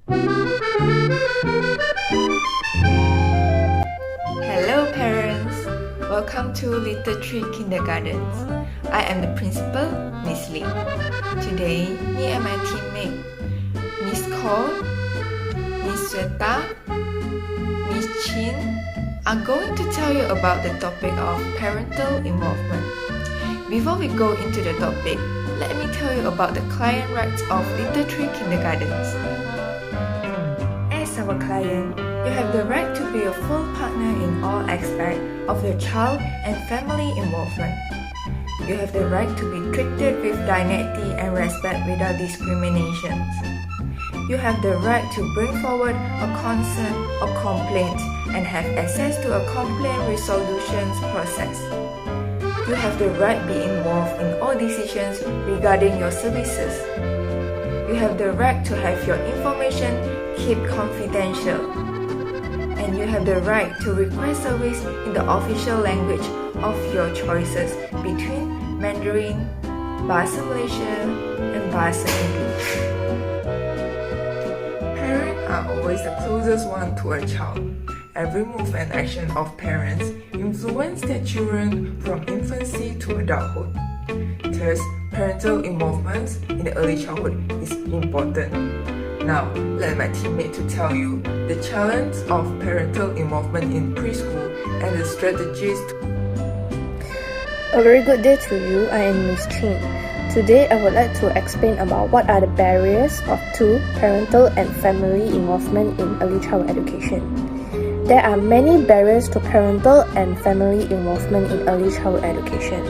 Hello parents, welcome to Little Tree Kindergartens. I am the principal, Miss Lee. Today, me and my teammate, Miss Cole, Miss Sweta, Miss Chin, are going to tell you about the topic of parental involvement. Before we go into the topic, let me tell you about the client rights of Little Tree Kindergartens. As our client, you have the right to be a full partner in all aspects of your child and family involvement. You have the right to be treated with dignity and respect without discriminations. You have the right to bring forward a concern or complaint and have access to a complaint resolution process. You have the right to be involved in all decisions regarding your services. You have the right to have your information kept confidential. And you have the right to request service in the official language of your choices between Mandarin, Bahasa Malaysia, and Bahasa English. Parents are always the closest one to a child. Every move and action of parents influence their children from infancy to adulthood. Thus, parental involvement in the early childhood is important. Now, let my teammate to tell you the challenge of parental involvement in preschool and the strategies. A very good day to you. I am Miss Chin. Today, I would like to explain about what are the barriers to parental and family involvement in early child education. There are many barriers to parental and family involvement in early child education.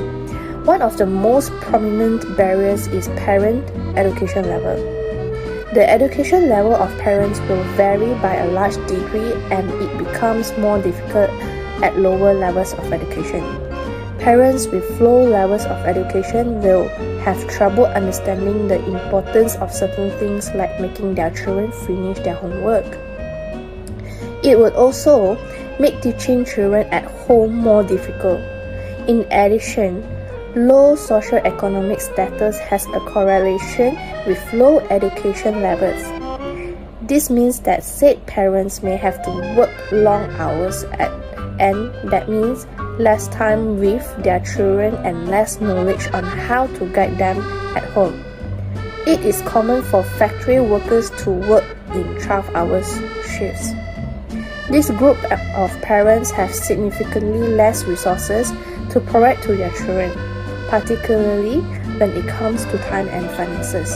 One of the most prominent barriers is parent education level. The education level of parents will vary by a large degree and it becomes more difficult at lower levels of education. Parents with low levels of education will have trouble understanding the importance of certain things like making their children finish their homework. It would also make teaching children at home more difficult. In addition, low socioeconomic status has a correlation with low education levels. This means that said parents may have to work long hours and that means less time with their children and less knowledge on how to guide them at home. It is common for factory workers to work in 12-hour shifts. This group of parents have significantly less resources to provide to their children, particularly when it comes to time and finances.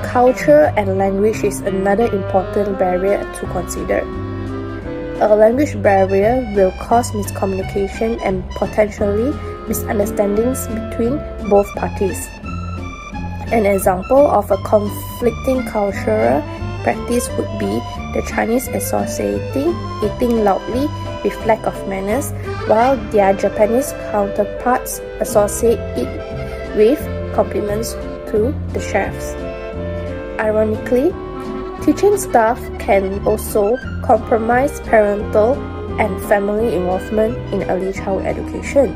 Culture and language is another important barrier to consider. A language barrier will cause miscommunication and potentially misunderstandings between both parties. An example of a conflicting cultural practice would be the Chinese associating eating loudly with lack of manners, while their Japanese counterparts associate it with compliments to the chefs. Ironically, teaching staff can also compromise parental and family involvement in early child education.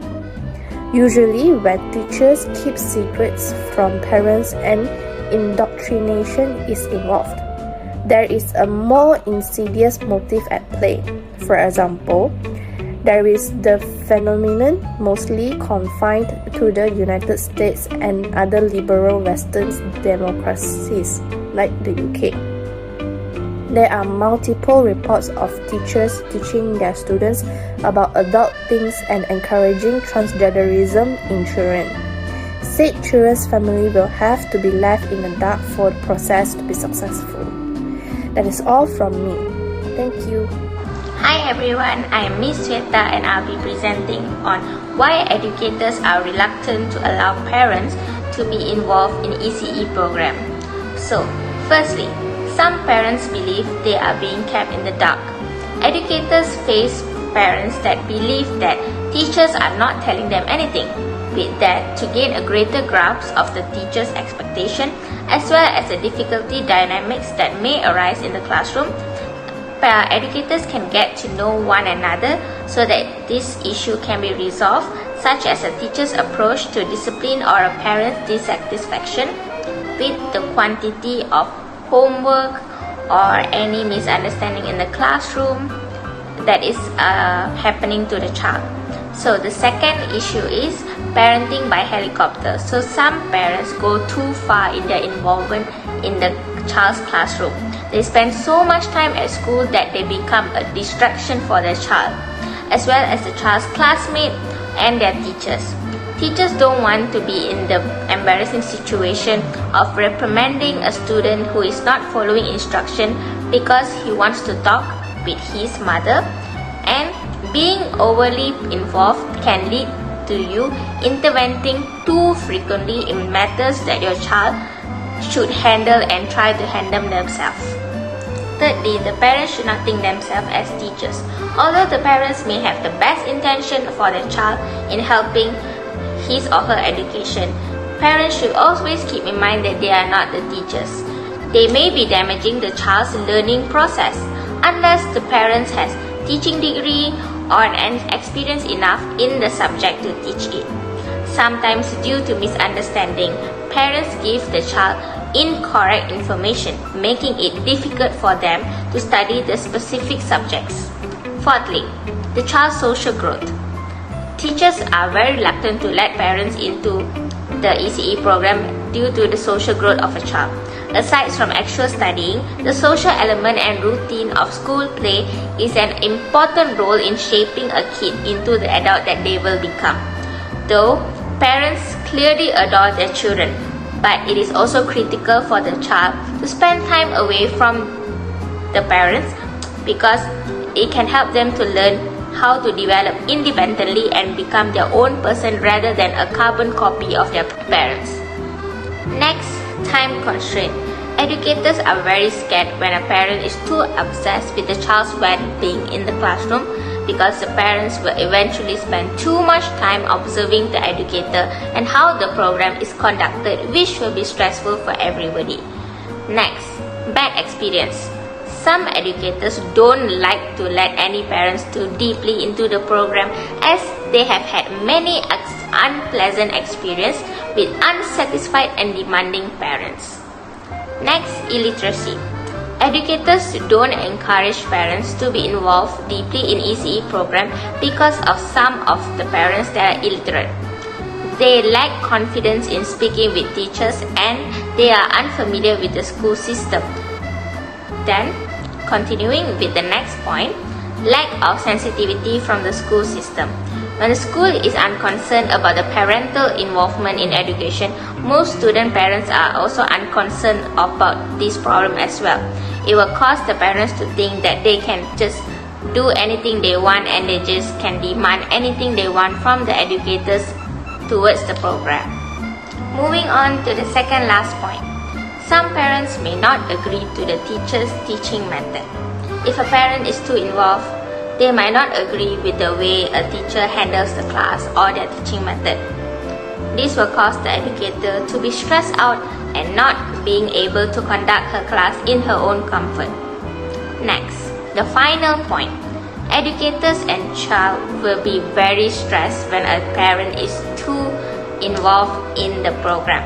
Usually, when teachers keep secrets from parents and indoctrination is involved, there is a more insidious motive at play. For example, there is the phenomenon mostly confined to the United States and other liberal Western democracies like the UK. There are multiple reports of teachers teaching their students about adult things and encouraging transgenderism in children. Said children's family will have to be left in the dark for the process to be successful. That is all from me. Thank you. Hi everyone, I am Miss Sweta and I'll be presenting on why educators are reluctant to allow parents to be involved in ECE program. So, firstly, some parents believe they are being kept in the dark. Educators face parents that believe that teachers are not telling them anything. With that, to gain a greater grasp of the teacher's expectation as well as the difficulty dynamics that may arise in the classroom, educators can get to know one another so that this issue can be resolved, such as a teacher's approach to discipline or a parent's dissatisfaction with the quantity of homework or any misunderstanding in the classroom that is happening to the child. So the second issue is parenting by helicopter. So some parents go too far in their involvement in the child's classroom. They spend so much time at school that they become a distraction for their child, as well as the child's classmates and their teachers. Teachers don't want to be in the embarrassing situation of reprimanding a student who is not following instruction because he wants to talk with his mother, and being overly involved can lead to you intervening too frequently in matters that your child should handle and try to handle themselves. Thirdly, the parents should not think themselves as teachers. Although the parents may have the best intention for their child in helping his or her education, parents should always keep in mind that they are not the teachers. They may be damaging the child's learning process unless the parents has teaching degree or an experience enough in the subject to teach it. Sometimes due to misunderstanding, parents give the child incorrect information, making it difficult for them to study the specific subjects. Fourthly, the child's social growth. Teachers are very reluctant to let parents into the ECE program due to the social growth of a child. Aside from actual studying, the social element and routine of school play is an important role in shaping a kid into the adult that they will become. Though parents clearly adore their children, but it is also critical for the child to spend time away from the parents because it can help them to learn how to develop independently and become their own person rather than a carbon copy of their parents. Next, time constraint. Educators are very scared when a parent is too obsessed with the child's well-being in the classroom because the parents will eventually spend too much time observing the educator and how the program is conducted, which will be stressful for everybody. Next, bad experience. Some educators don't like to let any parents too deeply into the program as they have had many unpleasant experiences with unsatisfied and demanding parents. Next, illiteracy. Educators don't encourage parents to be involved deeply in ECE program because of some of the parents that are illiterate. They lack confidence in speaking with teachers and they are unfamiliar with the school system. Then, continuing with the next point, lack of sensitivity from the school system. When the school is unconcerned about the parental involvement in education, most student parents are also unconcerned about this problem as well. It will cause the parents to think that they can just do anything they want and they just can demand anything they want from the educators towards the program. Moving on to the second last point. Some parents may not agree to the teacher's teaching method. If a parent is too involved, they might not agree with the way a teacher handles the class or their teaching method. This will cause the educator to be stressed out and not being able to conduct her class in her own comfort. Next, the final point. Educators and child will be very stressed when a parent is too involved in the program.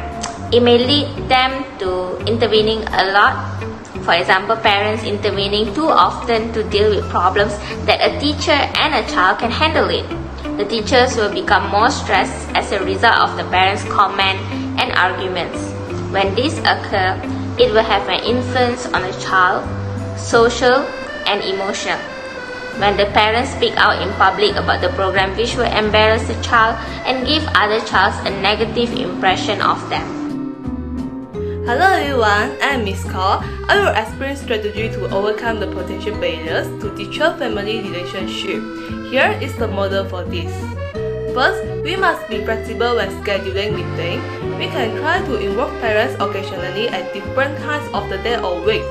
It may lead them to intervening a lot. For example, parents intervening too often to deal with problems that a teacher and a child can handle it. The teachers will become more stressed as a result of the parents' comment and arguments. When this occurs, it will have an influence on the child, social and emotional. When the parents speak out in public about the program, which will embarrass the child and give other childs a negative impression of them. Hello everyone, I am Miss Kaur. I will explain strategy to overcome the potential barriers to teacher-family relationship. Here is the model for this. First, we must be flexible when scheduling meetings. We can try to involve parents occasionally at different times of the day or week.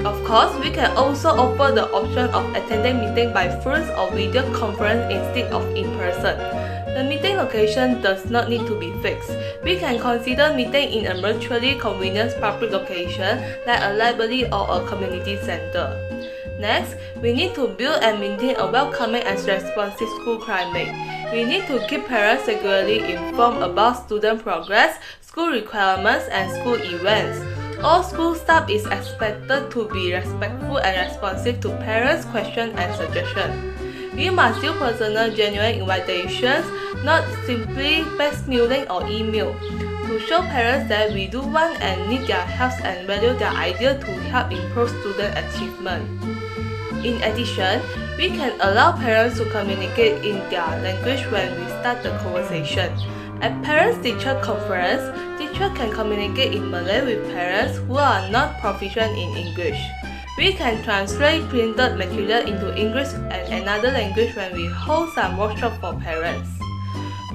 Of course, we can also offer the option of attending meeting by phone or video conference instead of in person. The meeting location does not need to be fixed. We can consider meeting in a mutually convenient public location like a library or a community center. Next, we need to build and maintain a welcoming and responsive school climate. We need to keep parents regularly informed about student progress, school requirements, and school events. All school staff is expected to be respectful and responsive to parents' questions and suggestions. We must use personal, genuine invitations, not simply fast mailing or email, to show parents that we do want and need their help and value their idea to help improve student achievement. In addition, we can allow parents to communicate in their language when we start the conversation. At parents-teacher conference, teachers can communicate in Malay with parents who are not proficient in English. We can translate printed material into English and another language when we hold some workshops for parents.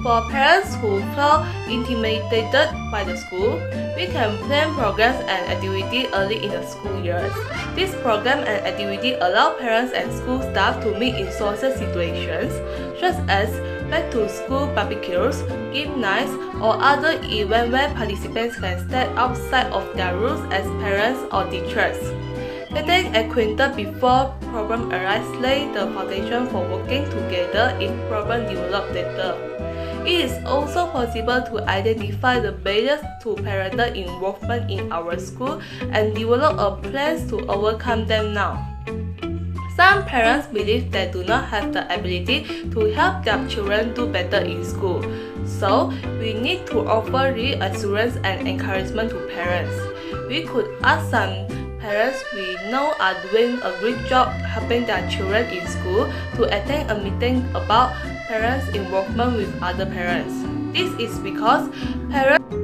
For parents who feel intimidated by the school, we can plan programs and activities early in the school years. This program and activity allow parents and school staff to meet in social situations, such as back-to-school barbecues, game nights, or other events where participants can step outside of their roles as parents or teachers. Getting acquainted before problem arise lay the foundation for working together if problem develop later. It is also possible to identify the barriers to parental involvement in our school and develop a plan to overcome them now. Some parents believe they do not have the ability to help their children do better in school, so we need to offer reassurance and encouragement to parents. We could ask some parents we know are doing a great job helping their children in school to attend a meeting about parents' involvement with other parents. This is because parents